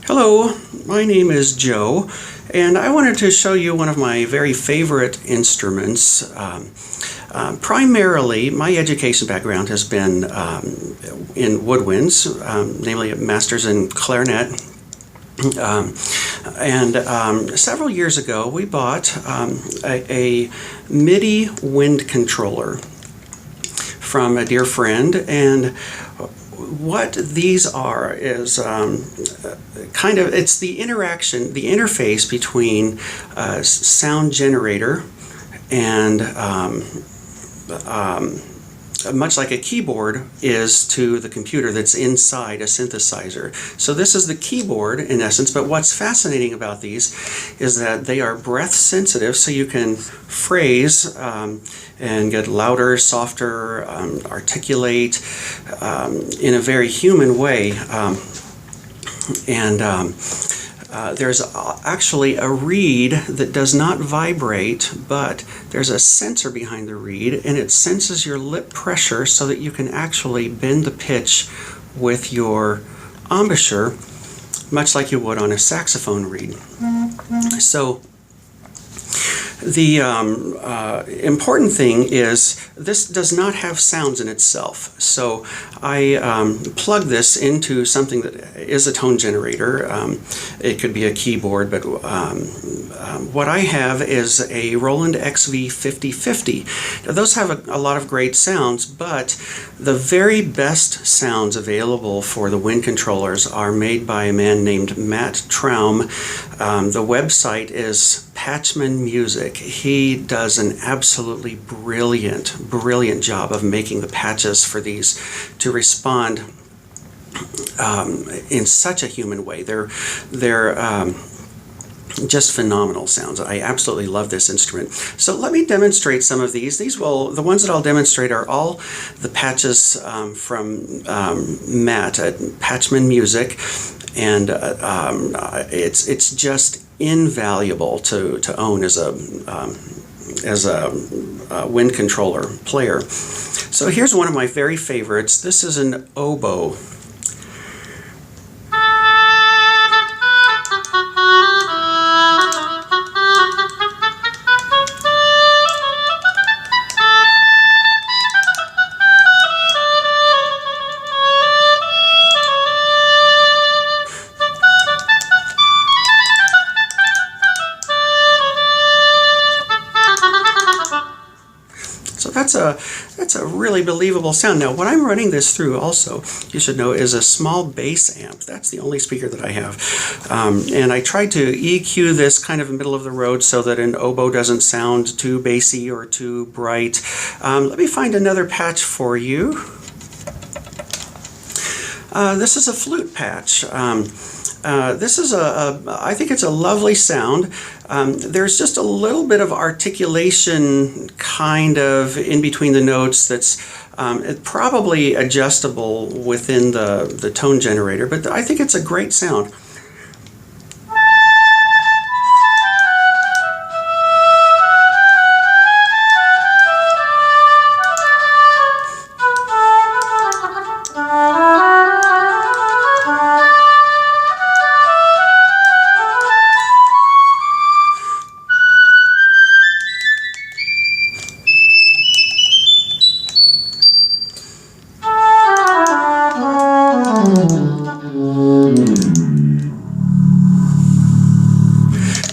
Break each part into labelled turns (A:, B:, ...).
A: Hello, my name is Joe, and I wanted to show you one of my very favorite instruments. Primarily, my education background has been in woodwinds, namely a master's in clarinet. Several years ago, we bought a Midi wind controller from a dear friend, and what these are is it's the interaction, the interface between a sound generator and much like a keyboard is to the computer that's inside a synthesizer. So this is the keyboard in essence, but what's fascinating about these is that they are breath sensitive, so you can phrase and get louder, softer, articulate in a very human way. There's actually a reed that does not vibrate, but there's a sensor behind the reed, and it senses your lip pressure so that you can actually bend the pitch with your embouchure, much like you would on a saxophone reed. So the important thing is this does not have sounds in itself. So I plug this into something that is a tone generator. It could be a keyboard, but what I have is a Roland XV5050. Now, those have a lot of great sounds, but the very best sounds available for the wind controllers are made by a man named Matt Traum. The website is Patchman Music. He does an absolutely brilliant job of making the patches for these to respond in such a human way. They're just phenomenal sounds. I absolutely love this instrument. So let me demonstrate some of these. The ones that I'll demonstrate are all the patches from Matt at Patchman Music, and it's just invaluable to own as a wind controller player. So here's one of my very favorites. This is an oboe. That's a really believable sound. Now, what I'm running this through also, you should know, is a small bass amp. That's the only speaker that I have. And I tried to EQ this kind of middle of the road so that an oboe doesn't sound too bassy or too bright. Let me find another patch for you. This is a flute patch. This is I think it's a lovely sound. There's just a little bit of articulation kind of in between the notes that's probably adjustable within the tone generator, but I think it's a great sound.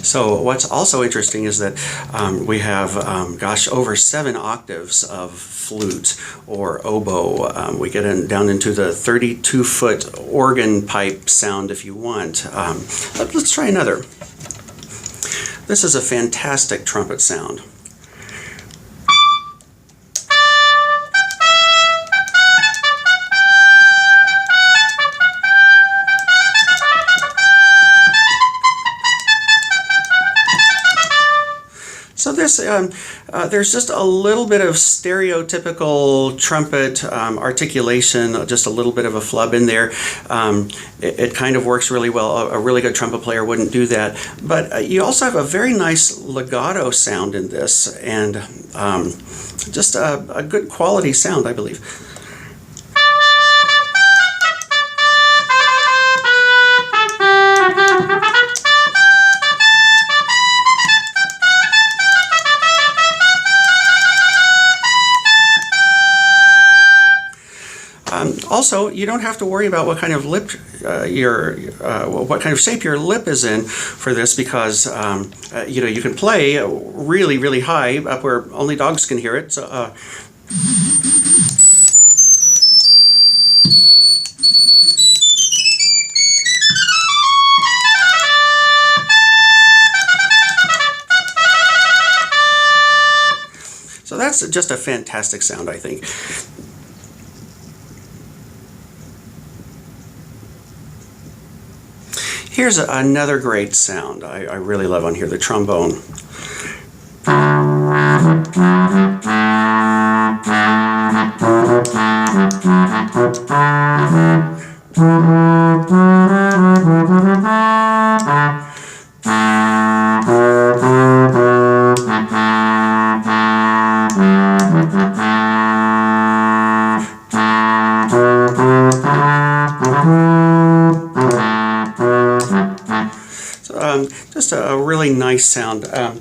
A: So what's also interesting is that we have, over 7 octaves of flute or oboe. We get down into the 32-foot organ pipe sound if you want. Let's try another. This is a fantastic trumpet sound. So this, there's just a little bit of stereotypical trumpet articulation, just a little bit of a flub in there. It kind of works really well. A really good trumpet player wouldn't do that. But you also have a very nice legato sound in this, and just a good quality sound, I believe. Also, you don't have to worry about what kind of lip what kind of shape your lip is in for this, because you know, you can play really, really high up where only dogs can hear it. So, so that's just a fantastic sound, I think. Here's another great sound I really love on here, the trombone. Just a really nice sound. I'm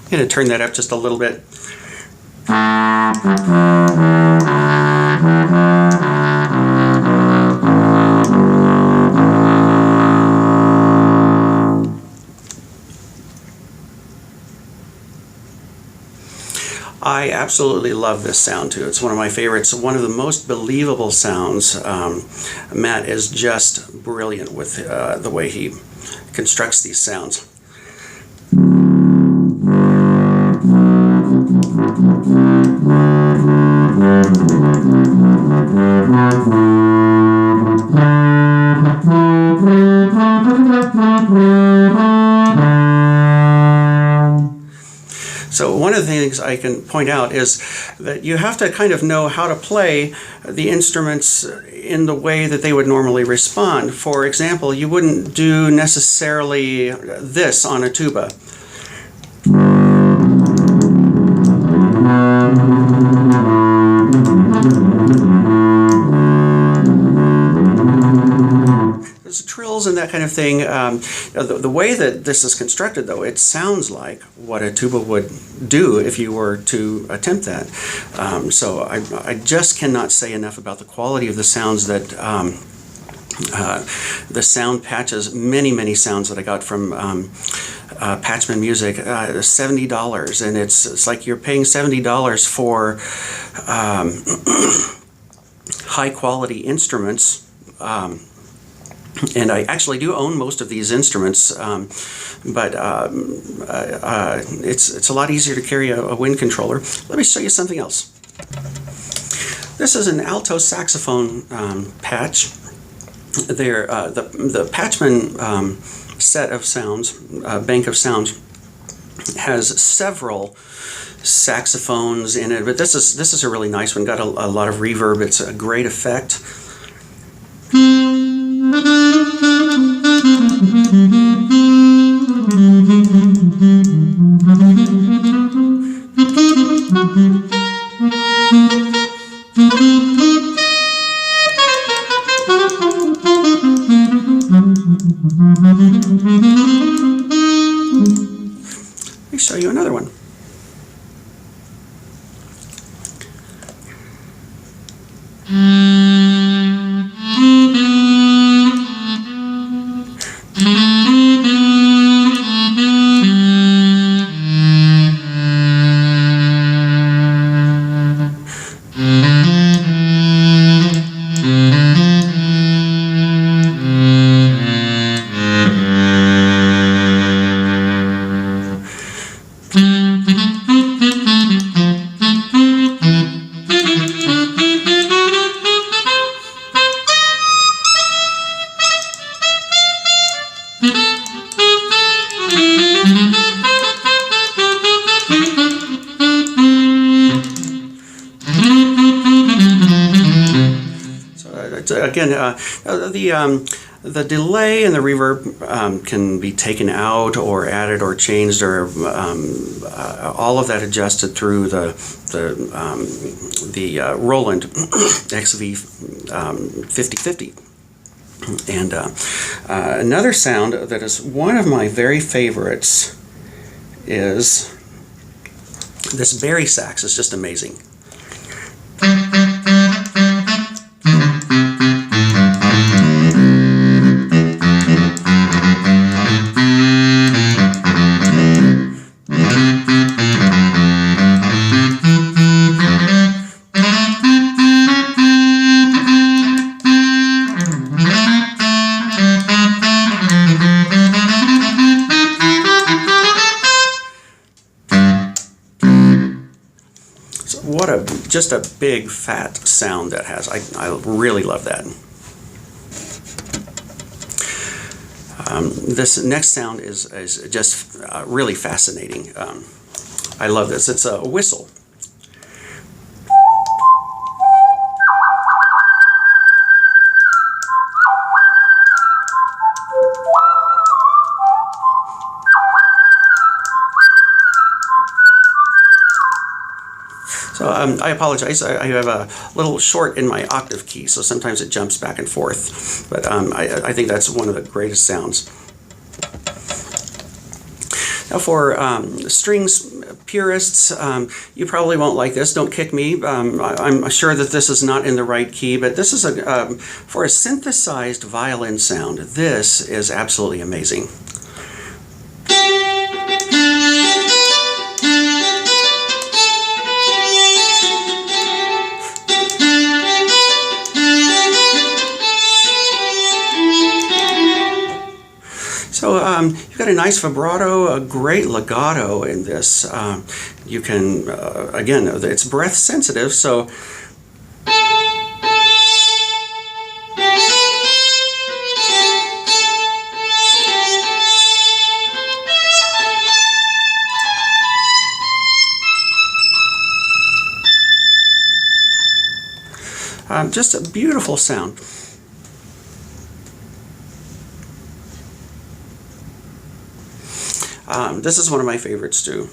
A: going to turn that up just a little bit. I absolutely love this sound too. It's one of my favorites, one of the most believable sounds. Matt is just brilliant with the way he constructs these sounds. So one of the things I can point out is that you have to kind of know how to play the instruments in the way that they would normally respond. For example, you wouldn't do necessarily this on a tuba. There's trills and that kind of thing. The way that this is constructed, though, it sounds like what a tuba would do if you were to attempt that. So I just cannot say enough about the quality of the sounds that the sound patches, many sounds that I got from Patchman Music, $70, and it's like you're paying $70 for high quality instruments. And I actually do own most of these instruments, but it's a lot easier to carry a wind controller. Let me show you something else. This is an alto saxophone patch. The Patchman set of sounds, bank of sounds, has several saxophones in it, but this is a really nice one. Got a lot of reverb. It's a great effect. Let me show you another one. Again, the delay and the reverb can be taken out or added or changed, or all of that adjusted through the Roland XV 5050. And another sound that is one of my very favorites is this bari sax. It's just amazing. just a big fat sound that has. I really love that. This next sound is just really fascinating. I love this. It's a whistle. So I apologize, I have a little short in my octave key, so sometimes it jumps back and forth, but I think that's one of the greatest sounds. Now for strings purists, you probably won't like this, don't kick me. I'm sure that this is not in the right key, but this is for a synthesized violin sound, this is absolutely amazing. So you've got a nice vibrato, a great legato in this. You can, again, it's breath sensitive, so just a beautiful sound. This is one of my favorites too.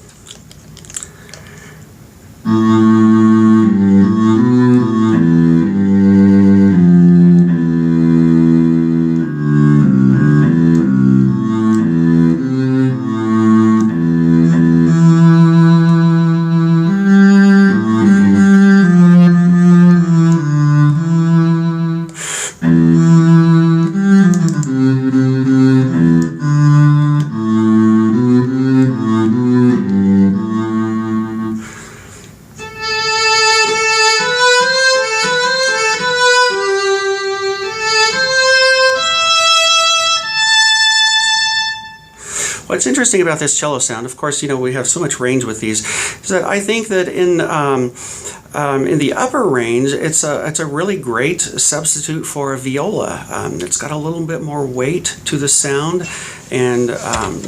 A: What's interesting about this cello sound, of course, you know, we have so much range with these, is that I think that in the upper range, it's a really great substitute for a viola. It's got a little bit more weight to the sound, and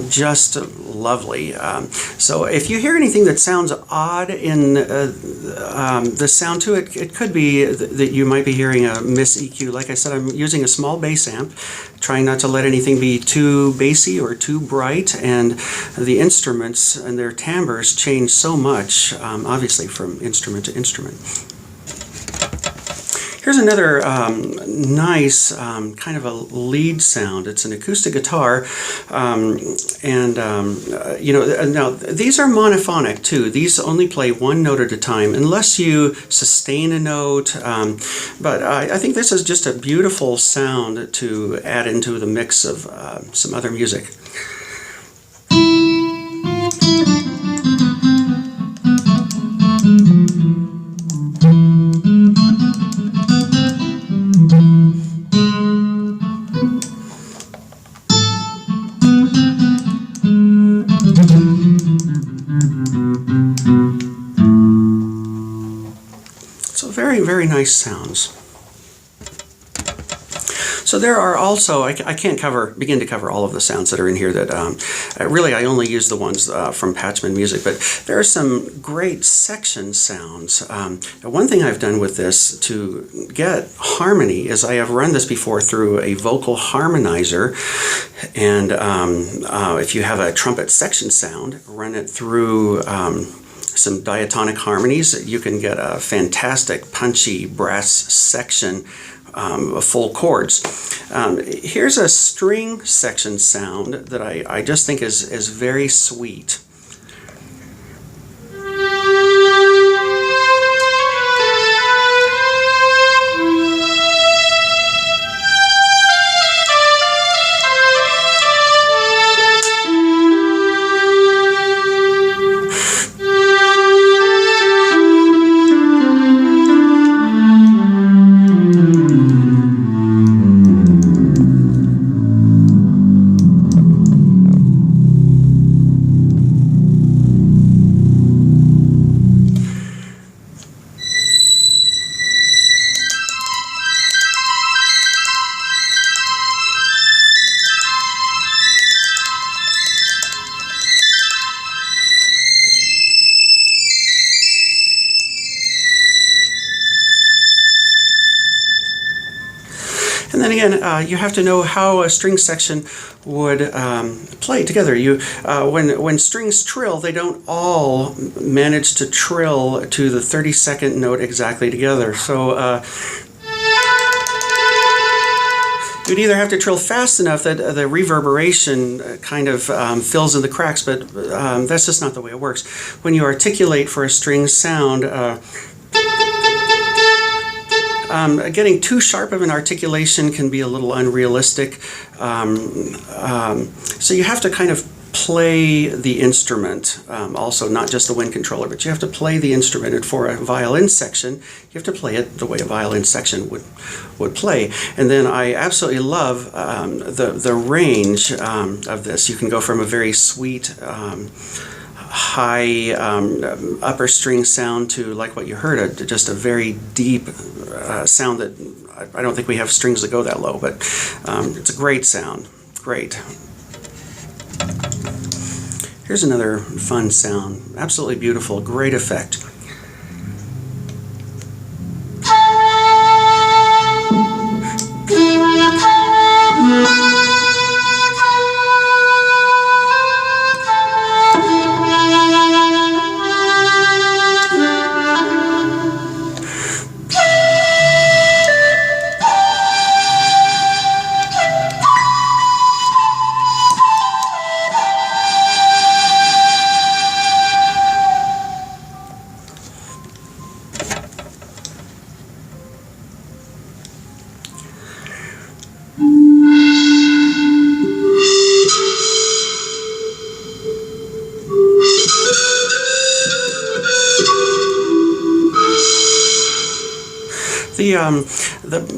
A: just lovely. So if you hear anything that sounds odd in the sound to it, it could be that you might be hearing a miss EQ. Like I said, I'm using a small bass amp, trying not to let anything be too bassy or too bright, and the instruments and their timbres change so much, obviously, from instrument to instrument. Here's another nice kind of a lead sound. It's an acoustic guitar, you know, now these are monophonic too. These only play one note at a time, unless you sustain a note. But I think this is just a beautiful sound to add into the mix of some other music. So very, very nice sounds. So there are also, I can't begin to cover all of the sounds that are in here that, really I only use the ones from Patchman Music, but there are some great section sounds. One thing I've done with this to get harmony is I have run this before through a vocal harmonizer, and if you have a trumpet section sound, run it through some diatonic harmonies, you can get a fantastic punchy brass section, full chords. Here's a string section sound that I just think is very sweet. And then again, you have to know how a string section would play together. When strings trill, they don't all manage to trill to the 32nd note exactly together. So you'd either have to trill fast enough that the reverberation kind of fills in the cracks, but that's just not the way it works. When you articulate for a string sound, getting too sharp of an articulation can be a little unrealistic. So you have to kind of play the instrument, also not just the wind controller, but you have to play the instrument. And for a violin section, you have to play it the way a violin section would play. And then I absolutely love the range of this. You can go from a very sweet high upper string sound to, like what you heard, just a very deep sound that I don't think we have strings that go that low, but it's a great sound. Great. Here's another fun sound. Absolutely beautiful, great effect.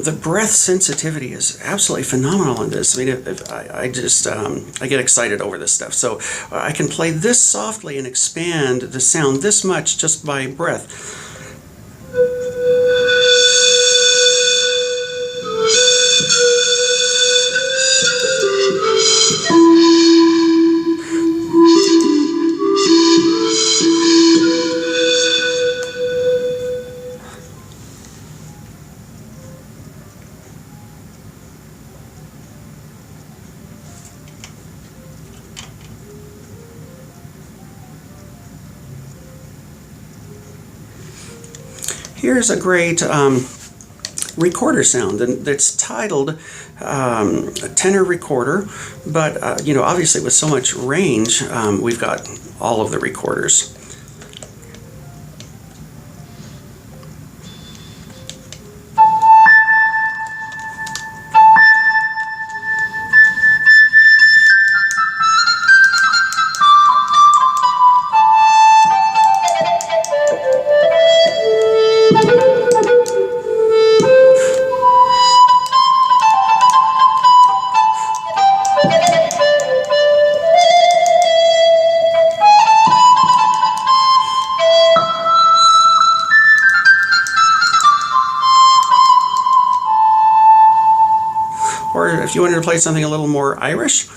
A: The breath sensitivity is absolutely phenomenal in this. I mean, I get excited over this stuff. So I can play this softly and expand the sound this much just by breath. Here's a great recorder sound that's titled tenor recorder, but obviously with so much range, we've got all of the recorders. Or if you wanted to play something a little more Irish,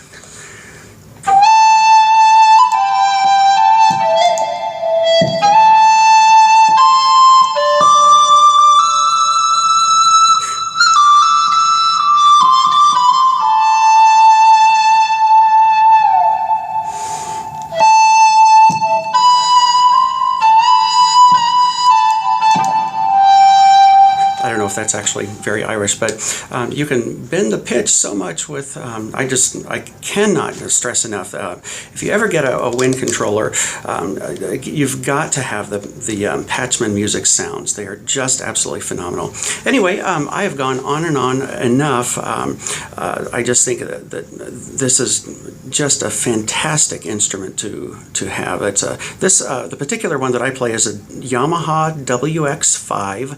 A: I don't know if that's actually very Irish, but you can bend the pitch so much with, I cannot stress enough, if you ever get a wind controller, you've got to have the Patchman music sounds. They are just absolutely phenomenal. Anyway, I have gone on and on enough. I just think that this is just a fantastic instrument to have. It's the particular one that I play is a Yamaha WX5,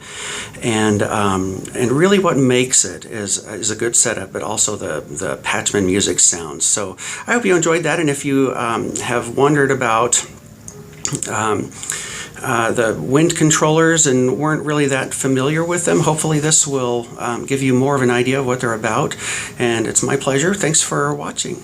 A: and really what makes it is a good setup, but also the Patchman music sounds. So I hope you enjoyed that, and if you have wondered about the wind controllers and weren't really that familiar with them, hopefully this will give you more of an idea of what they're about, and it's my pleasure. Thanks for watching.